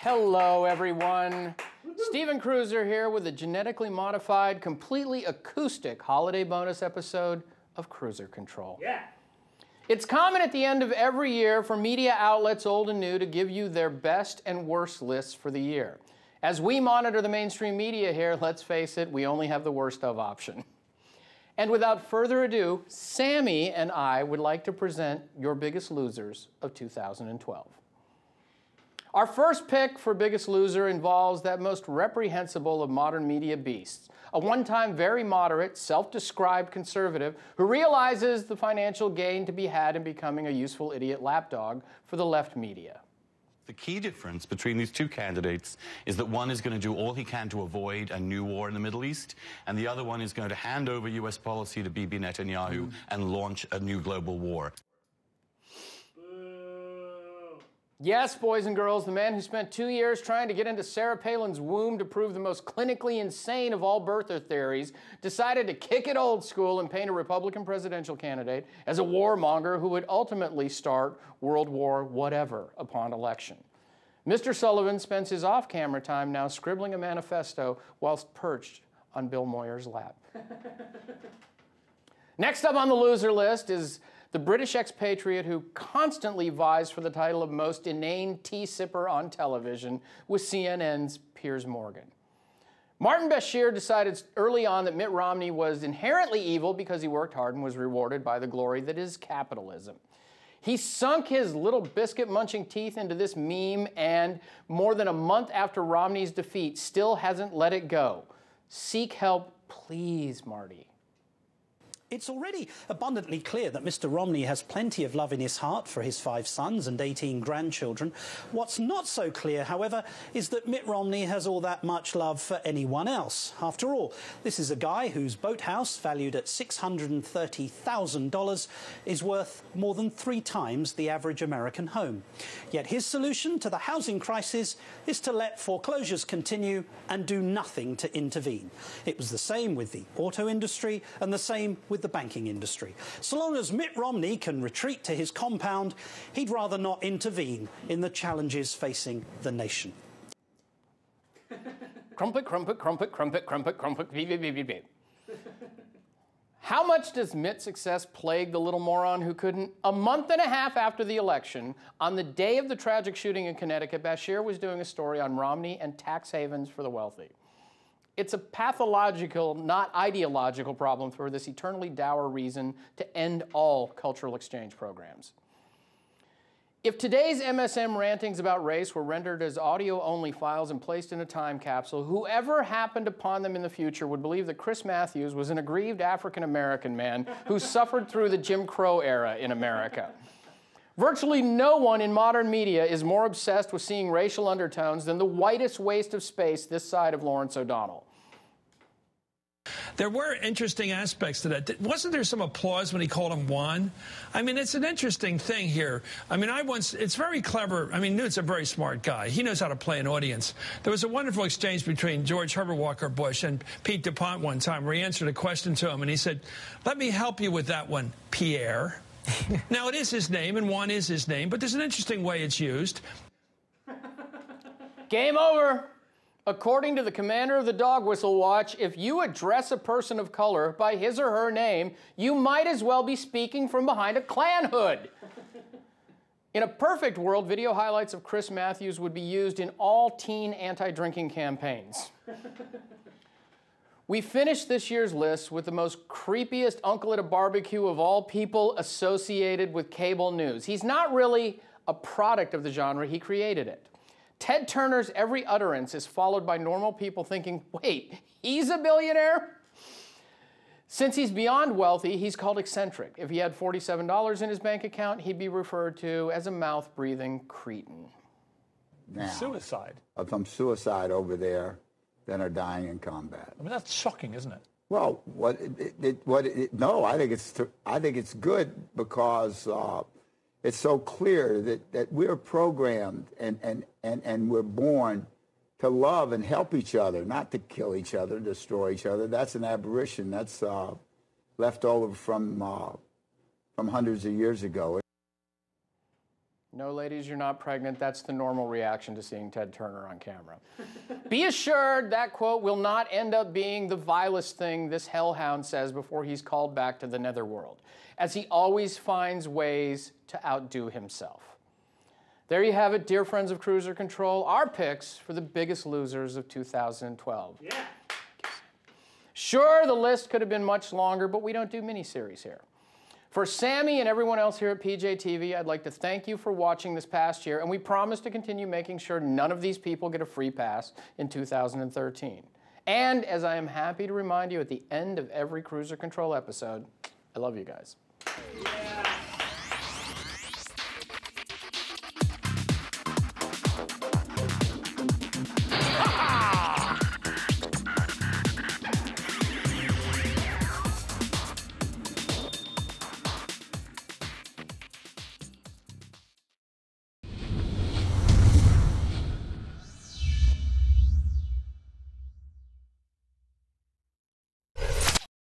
Hello, everyone. Steven Cruiser here with a genetically modified, completely acoustic holiday bonus episode of Cruiser Control. Yeah. It's common at the end of every year for media outlets, old and new, to give you their best and worst lists for the year. As we monitor the mainstream media here, let's face it, we only have the worst of option. And without further ado, Sammy and I would like to present your biggest losers of 2012. Our first pick for Biggest Loser involves that most reprehensible of modern media beasts, a one-time very moderate, self-described conservative who realizes the financial gain to be had in becoming a useful idiot lapdog for the left media. The key difference between these two candidates is that one is going to do all he can to avoid a new war in the Middle East, and the other one is going to hand over U.S. policy to Bibi Netanyahu and launch a new global war. Yes, boys and girls, the man who spent 2 years trying to get into Sarah Palin's womb to prove the most clinically insane of all birther theories decided to kick it old school and paint a Republican presidential candidate as a warmonger who would ultimately start World War whatever upon election. Mr. Sullivan spends his off-camera time now scribbling a manifesto whilst perched on Bill Moyer's lap. Next up on the loser list is the British expatriate who constantly vies for the title of most inane tea sipper on television with CNN's Piers Morgan. Martin Bashir decided early on that Mitt Romney was inherently evil because he worked hard and was rewarded by the glory that is capitalism. He sunk his little biscuit-munching teeth into this meme and, more than a month after Romney's defeat, still hasn't let it go. Seek help, please, Marty. It's already abundantly clear that Mr. Romney has plenty of love in his heart for his 5 sons and 18 grandchildren. What's not so clear, however, is that Mitt Romney has all that much love for anyone else. After all, this is a guy whose boathouse, valued at $630,000, is worth more than 3 times the average American home. Yet his solution to the housing crisis is to let foreclosures continue and do nothing to intervene. It was the same with the auto industry and the same with the banking industry. So long as Mitt Romney can retreat to his compound, he'd rather not intervene in the challenges facing the nation. Crumpet, crumpet, crumpet, crumpet, crumpet, crumpet, beep, beep, beep, beep, beep. How much does Mitt's success plague the little moron who couldn't? A month and a half after the election, on the day of the tragic shooting in Connecticut, Bashir was doing a story on Romney and tax havens for the wealthy. It's a pathological, not ideological problem for this eternally dour reason to end all cultural exchange programs. If today's MSM rantings about race were rendered as audio-only files and placed in a time capsule, whoever happened upon them in the future would believe that Chris Matthews was an aggrieved African-American man who suffered through the Jim Crow era in America. Virtually no one in modern media is more obsessed with seeing racial undertones than the whitest waste of space this side of Lawrence O'Donnell. There were interesting aspects to that. Wasn't there some applause when he called him Juan? I mean, it's an interesting thing here. I mean, it's very clever. I mean, Newt's a very smart guy. He knows how to play an audience. There was a wonderful exchange between George Herbert Walker Bush and Pete DuPont one time where he answered a question to him, and he said, "Let me help you with that one, Pierre." Now, it is his name, and Juan is his name, but there's an interesting way it's used. Game over. According to the commander of the Dog Whistle Watch, if you address a person of color by his or her name, you might as well be speaking from behind a Klan hood. In a perfect world, video highlights of Chris Matthews would be used in all teen anti-drinking campaigns. We finished this year's list with the most creepiest uncle at a barbecue of all people associated with cable news. He's not really a product of the genre, he created it. Ted Turner's every utterance is followed by normal people thinking, wait, he's a billionaire? Since he's beyond wealthy, he's called eccentric. If he had $47 in his bank account, he'd be referred to as a mouth-breathing cretin. Now, suicide. From suicide over there than are dying in combat. I mean, that's shocking, isn't it? Well, no, I think it's good because it's so clear that we're programmed and we're born to love and help each other, not to kill each other, destroy each other. That's an aberration. That's left over from hundreds of years ago. No, ladies, you're not pregnant. That's the normal reaction to seeing Ted Turner on camera. Be assured that quote will not end up being the vilest thing this hellhound says before he's called back to the netherworld, as he always finds ways to outdo himself. There you have it, dear friends of Cruiser Control, our picks for the biggest losers of 2012. Yeah. Sure, the list could have been much longer, but we don't do miniseries here. For Sammy and everyone else here at PJTV, I'd like to thank you for watching this past year, and we promise to continue making sure none of these people get a free pass in 2013. And as I am happy to remind you at the end of every Cruiser Control episode, I love you guys. Yeah.